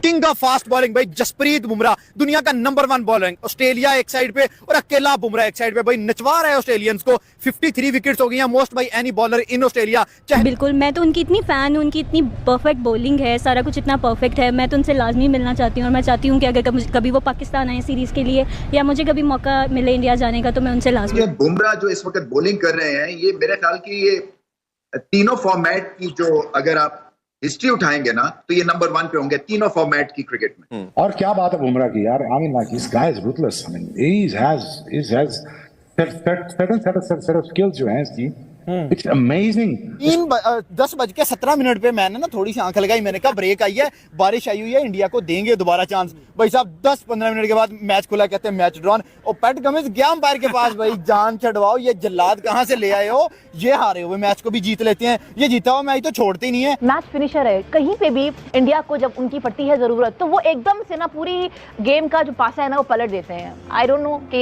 King of fast bowling भाई जसप्रीत बुमराह, दुनिया का नंबर 1 बॉलर, ऑस्ट्रेलिया एक साइड पे और अकेला बुमराह एक साइड पे, भाई नचवा रहा है ऑस्ट्रेलियंस को। 53 विकेट्स हो गई हैं, most by any bowler in Australia. बिल्कुल, मैं तो उनकी इतनी फैन हूँ, उनकी इतनी परफेक्ट बॉलिंग है, सारा कुछ इतना परफेक्ट है। मैं तो उनसे लाजमी मिलना चाहती हूँ और मैं चाहती हूँ कि अगर कभी वो पाकिस्तान आए सीरीज के लिए या मुझे कभी मौका मिले इंडिया जाने का, तो मैं उनसे लाजमी। बुमराह जो इस वक्त बॉलिंग कर रहे हैं, ये मेरे ख्याल की ये तीनों फॉर्मेट की जो अगर आप हिस्ट्री उठाएंगे ना, तो ये नंबर 1 पे होंगे तीनों फॉर्मेट की क्रिकेट में। और क्या बात है बुमराह की यार, I mean like this guy is ruthless, I mean he has certain skills जो हैं इसकी, इट्स अमेजिंग। 10:17 पे मैंने ना थोड़ी सी आंख लगाई, मैंने कहा ब्रेक आई है, बारिश आई हुई है, इंडिया को देंगे दोबारा चांस। भाई साहब 10-15 मिनट के बाद मैच खुला, कहते हैं मैच ड्रॉन। और पैट कमिंस गया अंपायर के पास, भाई जान छड़वाओ, ये जल्लाद कहाँ से ले आए हो, ये हारे हुए मैच को भी जीत लेते हैं, ये जीता हुआ मैच तो छोड़ते ही नहीं है। मैच फिनिशर है, कहीं पे भी इंडिया को जब उनकी पड़ती है जरूरत, तो वो एकदम से ना पूरी गेम का जो पासा है ना वो पलट देते हैं। आई डोंट नो कि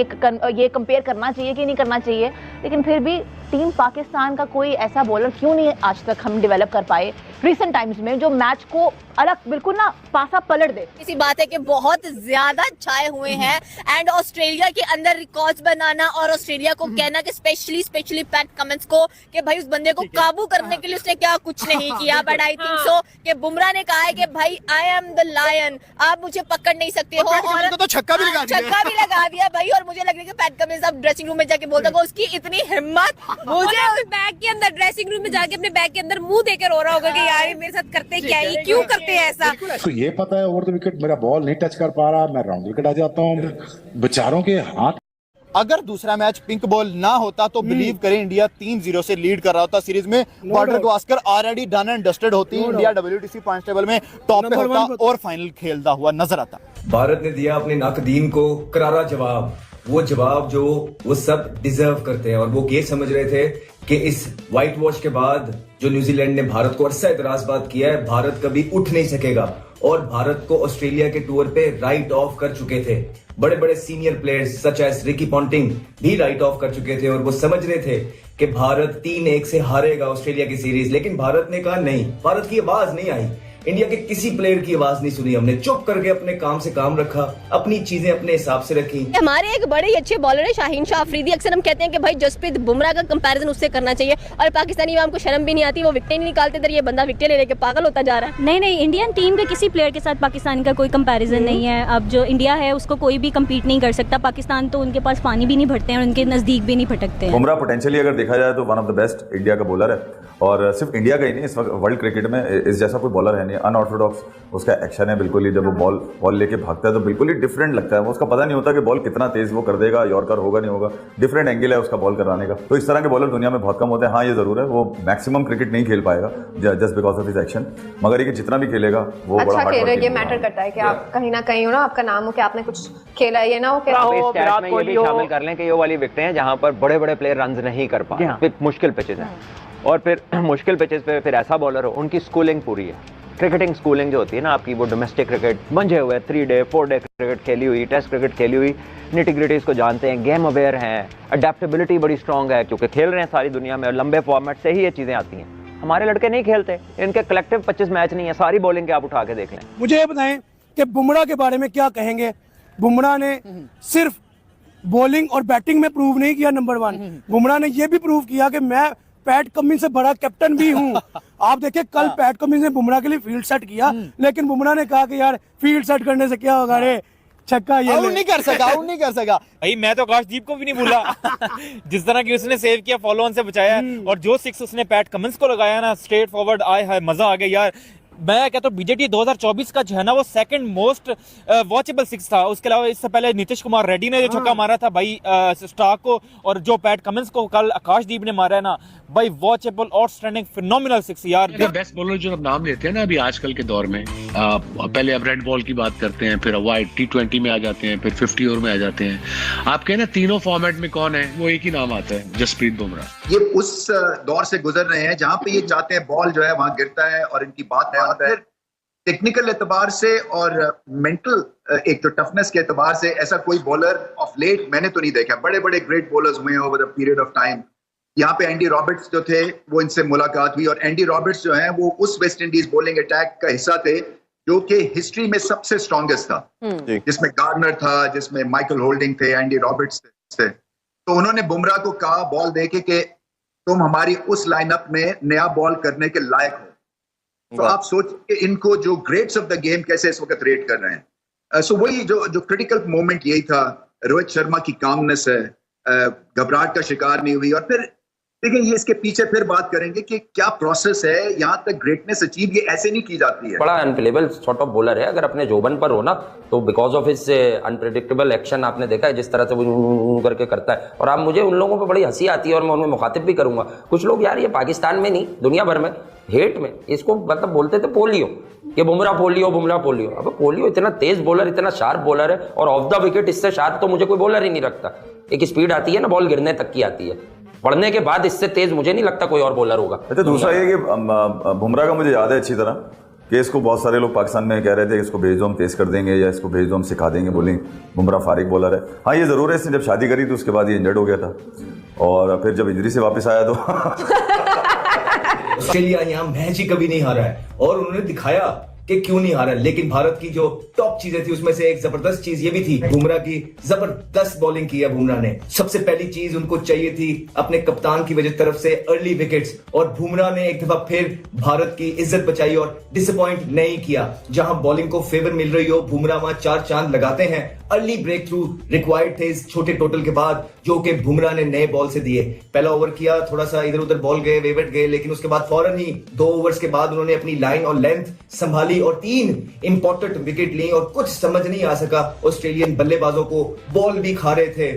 ये कंपेयर करना चाहिए कि नहीं करना चाहिए, लेकिन फिर भी टीम पाकिस्तान का कोई ऐसा बॉलर क्यों नहीं आज तक हम डेवलप कर पाए रिसेंट टाइम्स में, जो मैच को अलग बिल्कुल ना पासा पलट दे। इसी बात है कि बहुत ज्यादा छाए हुए हैं एंड ऑस्ट्रेलिया के अंदर रिकॉर्ड्स बनाना और ऑस्ट्रेलिया को कहना कि स्पेशली पैट कमिंस को कि भाई उस बंदे को काबू करने के लिए उसने क्या कुछ नहीं किया। बट आई थिंक सो कि बुमराह ने कहा है कि भाई आई एम द लायन, आप मुझे पकड़ नहीं सकते हो। और तो छक्का भी लगा दिया भाई। और मुझे लग रहा है कि पैट कमिंस अब ड्रेसिंग रूम में जाके बोलता होगा, उसकी इतनी हिम्मत, मुझे बैग के अंदर ड्रेसिंग रूम में जाके अपने बैग के अंदर मुंह देकर रो रहा होगा कि यार मेरे साथ करते क्या है, क्यों करते हैं ऐसा। तो ये पता है ओवर द विकेट मेरा बॉल नहीं टच कर पा रहा, मैं राउंड विकेट आ जाता हूँ, बेचारों के हाथ। अगर दूसरा मैच पिंक बॉल ना होता तो बिलीव करें इंडिया 3-0 से लीड कर रहा होता सीरीज में। Border Gavaskar already done and dusted होती, इंडिया WTC पॉइंट्स टेबल में टॉप पे होता और फाइनल खेलता हुआ नजर आता। भारत ने दिया अपने नाकदीन को करारा जवाब, वो जवाब जो वो सब डिजर्व करते हैं। और वो ये समझ रहे थे कि इस व्हाइट वॉश के बाद जो न्यूजीलैंड ने भारत को अरसा एतराजबाद किया है, भारत कभी उठ नहीं सकेगा। और भारत को ऑस्ट्रेलिया के टूर पे राइट ऑफ कर चुके थे बड़े बड़े senior players such as Ricky Ponting भी राइट ऑफ कर चुके थे। और वो समझ रहे थे कि भारत 3-1 से हारेगा ऑस्ट्रेलिया की सीरीज, लेकिन भारत ने कहा नहीं, भारत की आवाज नहीं आई, इंडिया के किसी प्लेयर की आवाज नहीं सुनी हमने, चुप करके अपने काम से काम रखा, अपनी चीजें अपने हिसाब से रखी। हमारे एक बड़े ही अच्छे बॉलर है शाहीन शाह अफरीदी, अक्सर हम कहते हैं कि भाई जसप्रीत बुमराह का कंपैरिजन उससे करना चाहिए, और पाकिस्तानी आवाम को शर्म भी नहीं आती, वो विकेट नहीं निकालते, इधर ये बंदा विकेट ले लेके पागल होता जा रहा है। नहीं, इंडियन टीम के किसी प्लेयर के साथ पाकिस्तान का कोई कंपैरिजन नहीं है। अब जो इंडिया है उसको कोई भी कम्पीट नहीं कर सकता। पाकिस्तान तो उनके पास पानी भी नहीं भरते हैं और उनके नजदीक भी नहीं भटकते हैं। बुमराह पोटेंशियली अगर देखा जाए तो one of the best India का बॉलर है, और सिर्फ इंडिया का ही नहीं, इस वक्त वर्ल्ड क्रिकेट में इस जैसा कोई बॉलर है नहीं। अनऑर्थोडॉक्स उसका एक्शन है बिल्कुल ही, जब वो बॉल लेके भागता है तो बिल्कुल ही डिफरेंट लगता है। वो उसका पता नहीं होता कि बॉल कितना तेज वो कर देगा, यॉर्कर होगा नहीं होगा, डिफरेंट एंगल है उसका बॉल कराने का। तो इस तरह के बॉलर दुनिया में बहुत कम होते हैं। हाँ ये जरूर है, वो मैक्सिमम क्रिकेट नहीं खेल पाएगा just because of his action, मगर ये जितना भी खेलेगा वो अच्छा बड़ा हार्ड खेल वर्किंग ये मैटर करता है कि आप कहीं ना कहीं हो ना, आपका नाम हो कि आपने कुछ खेला है, ये ना हो कि स्टैट्स में ये भी शामिल कर लें कि ये वाली विकेटें हैं जहां पर बड़े बड़े प्लेयर रन नहीं कर पाए, मुश्किल पिचेस हैं। और फिर मुश्किल पिचेस पे फिर ऐसा बॉलर हो, उनकी स्कूलिंग पूरी है, क्रिकेटिंग स्कूलिंग जो होती है ना आपकी, वो डोमेस्टिक क्रिकेट मंझे हुए 3 डे 4 डे क्रिकेट खेली हुई, टेस्ट क्रिकेट खेली हुई, निटी-ग्रिटीज को जानते हैं, गेम अवेयर हैं, अडेप्टेबिलिटी बड़ी स्ट्रांग है क्योंकि खेल रहे हैं सारी दुनिया में और लंबे फॉर्मेट से ही ये चीज़ें आती हैं। हमारे लड़के नहीं खेलते, इनके कलेक्टिव 25 मैच नहीं है, सारी बॉलिंग के आप उठा के देख लें। मुझे ये बताएं कि बुमराह के बारे में क्या कहेंगे। बुमराह ने सिर्फ बॉलिंग और बैटिंग में प्रूव नहीं किया नंबर 1, बुमराह ने ये भी प्रूव किया कि मैं पैट कमिंस से बड़ा कैप्टन भी हूँ। आप देखिए कल पैट कमिंस ने बुमराह के लिए फील्ड सेट किया, लेकिन बुमराह ने कहा कि यार फील्ड सेट करने से क्या होगा रे, छक्का ये आउट नहीं कर सका। भाई मैं तो आकाशदीप को भी नहीं भूला जिस तरह की उसने सेव किया, फॉलो ऑन से बचाया, और जो 6 उसने पैट कमिंस को लगाया ना, स्ट्रेट फॉरवर्ड, आए हाय मजा आ गया यार। मैं कहता हूँ BJT 2024 का जो है ना वो सेकंड मोस्ट वॉचेबल 6 था। उसके अलावा इससे पहले नीतीश कुमार रेड्डी ने जो छक्का मारा था भाई स्टार्क को, और जो पैट कमिंस को कल आकाशदीप ने मारा है ना भाई, वॉचेबल और स्टैंडिंग फिनोमिनल 6 यार। बेस्ट बॉलर जो नाम लेते हैं ना अभी आजकल के दौर में, पहले अब रेड बॉल की बात करते हैं, फिर वाइट T20 में आ जाते हैं, फिर 50 ओवर में आ जाते हैं। आप कहें ना तीनों फॉर्मेट में कौन है, वो एक ही नाम आता है, जसप्रीत बुमराह। ये उस दौर से गुजर रहे हैं जहां पे ये चाहते हैं बॉल जो है वहां गिरता है और इनकी बात आता है। टेक्निकल एतबार से और मेंटल एक तो टफनेस के एतबार से ऐसा कोई बॉलर ऑफ लेट मैंने तो नहीं देखा। बड़े बड़े ग्रेट बॉलर्स हुए हैं over a period of time. यहाँ पे एंडी रॉबर्ट्स जो थे वो इनसे मुलाकात हुई, और एंडी रॉबर्ट्स जो हैं वो उस वेस्ट इंडीज बॉलिंग अटैक का हिस्सा थे जो कि हिस्ट्री में सबसे स्ट्रॉन्गेस्ट था, जिसमें गार्नर था, जिसमें माइकल होल्डिंग थे, एंडी रॉबर्ट्स थे। तो उन्होंने बुमराह को कहा बॉल देके कि तुम हमारी उस लाइनअप में नया बॉल करने के लायक हो। तो आप सोचिए इनको जो ग्रेट्स ऑफ द गेम कैसे इस वक्त रेट कर रहे हैं। सो वही जो क्रिटिकल मोमेंट यही था। रोहित शर्मा की कामनेस है, घबराहट का शिकार नहीं हुई। और फिर देखिए ये इसके पीछे फिर बात करेंगे कि क्या प्रोसेस है, यहाँ तक ग्रेटनेस अचीव ये ऐसे नहीं की जाती है। बड़ा अनप्लेबल सॉर्ट ऑफ बॉलर है। अगर अपने जोबन पर हो ना तो because of his unpredictable action आपने देखा है जिस तरह से वो करके करता है। और आप मुझे उन लोगों पे बड़ी हंसी आती है और मैं उनमें मुखातिब भी करूंगा। कुछ लोग यार ये पाकिस्तान में नहीं दुनिया भर में हेट में इसको मतलब बोलते थे पोलियो, ये बुमराह पोलियो बुमराह पोलियो। अब पोलियो इतना तेज बॉलर, इतना शार्प बॉलर है और ऑफ द विकेट इससे शार्प तो मुझे कोई बॉलर ही नहीं रखता। एक स्पीड आती है ना बॉल गिरने तक की आती है, पढ़ने के बाद इससे तेज मुझे नहीं लगता कोई और बॉलर होगा। अच्छा दूसरा ये कि बुमराह का मुझे याद है अच्छी तरह कि इसको बहुत सारे लोग पाकिस्तान में कह रहे थे इसको भेज दो हम तेज कर देंगे या इसको भेज दो हम सिखा देंगे बॉलिंग। बुमराह फारिग बॉलर है। हाँ ये जरूर है, इसने जब शादी करी तो उसके बाद ये इंजर्ड हो गया था और फिर जब इंजरी से वापस आया तो ऑस्ट्रेलिया यहाँ मैच ही कभी नहीं हारा है और उन्होंने दिखाया कि क्यों नहीं हारा। लेकिन भारत की जो टॉप चीजें थी उसमें से एक जबरदस्त चीज ये भी थी, बुमराह की जबरदस्त बॉलिंग की है बुमराह ने। सबसे पहली चीज उनको चाहिए थी अपने कप्तान की वजह तरफ से अर्ली विकेट्स, और बुमराह ने एक दफा फिर भारत की इज्जत बचाई और डिसअपॉइंट नहीं किया। जहां बॉलिंग को फेवर मिल रही हो बुमराह वहां 4 चांद लगाते हैं। अर्ली ब्रेक थ्रू रिक्वायर्ड थे इस छोटे टोटल के बाद जो कि बुमराह ने नए बॉल से दिए। पहला ओवर किया, थोड़ा सा इधर उधर बॉल गए, वेवेट गए, लेकिन उसके बाद फौरन ही 2 ओवर्स के बाद उन्होंने अपनी लाइन और लेंथ संभाली और 3 इंपॉर्टेंट विकेट ली और कुछ समझ नहीं आ सका ऑस्ट्रेलियन बल्लेबाजों को। बॉल भी खा रहे थे,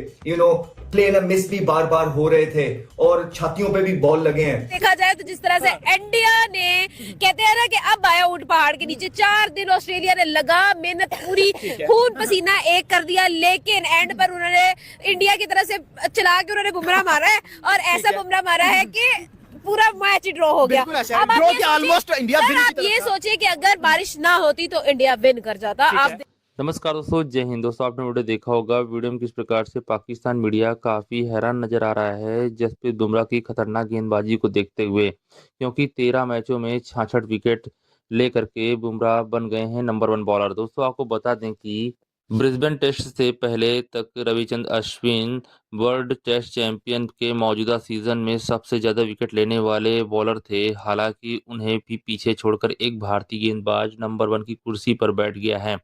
प्ले न मिस भी बार बार हो रहे थे और छातियों पे भी बॉल लगे हैं। देखा जाए तो जिस तरह से इंडिया ने कहते हैं ना कि अब आया ऊंट पहाड़ के नीचे, 4 दिन ऑस्ट्रेलिया ने लगा मेहनत पूरी, खून पसीना एक कर दिया, लेकिन एंड पर उन्होंने इंडिया की तरफ से चला के उन्होंने बुमराह मारा है और ऐसा बुमराह मारा है कि पूरा मैच ही ड्रॉ हो गया। अब आप ये सोचिए कि अगर बारिश ना होती तो इंडिया विन कर जाता। आप नमस्कार दोस्तों, जय हिंद। दोस्तों आपने वीडियो देखा होगा, वीडियो में किस प्रकार से पाकिस्तान मीडिया काफ़ी हैरान नजर आ रहा है जसप्रीत बुमराह की खतरनाक गेंदबाजी को देखते हुए, क्योंकि 13 मैचों में 66 विकेट लेकर के बुमराह बन गए हैं नंबर 1 बॉलर। दोस्तों आपको बता दें कि ब्रिस्बेन टेस्ट से पहले तक Ravichandra Ashwin world test champion के मौजूदा सीजन में सबसे ज़्यादा विकेट लेने वाले बॉलर थे। हालांकि उन्हें भी पीछे छोड़कर एक भारतीय गेंदबाज नंबर 1 की कुर्सी पर बैठ गया है।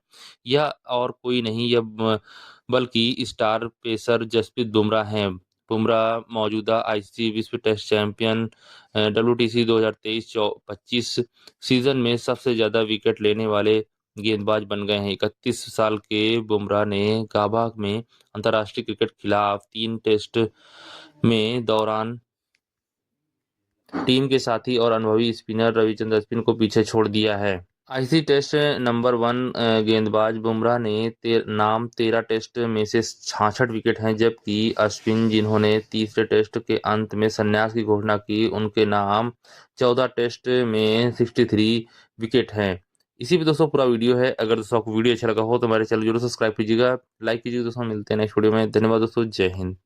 यह और कोई नहीं बल्कि स्टार पेसर जसप्रीत बुमराह हैं। बुमराह मौजूदा आईसीसी विश्व टेस्ट चैंपियन WTC 2023-25 सीजन में सबसे ज़्यादा विकेट लेने वाले गेंदबाज बन गए हैं। 31 साल के बुमराह ने गाबा में अंतर्राष्ट्रीय क्रिकेट खिलाफ 3 टेस्ट में दौरान टीम के साथी और अनुभवी स्पिनर रविचंद्र अश्विन को पीछे छोड़ दिया है। आईसीसी टेस्ट नंबर 1 गेंदबाज बुमराह ने 13 टेस्ट में से 66 विकेट हैं, जबकि अश्विन जिन्होंने तीसरे टेस्ट के अंत में संन्यास की घोषणा की, उनके नाम 14 टेस्ट में 63 विकेट हैं। इसी पे दोस्तों पूरा वीडियो है। अगर दोस्तों आपको वीडियो अच्छा लगा हो तो हमारे चैनल जरूर सब्सक्राइब कीजिएगा, लाइक कीजिएगा। दोस्तों मिलते हैं नेक्स्ट वीडियो में। धन्यवाद दोस्तों, जय हिंद।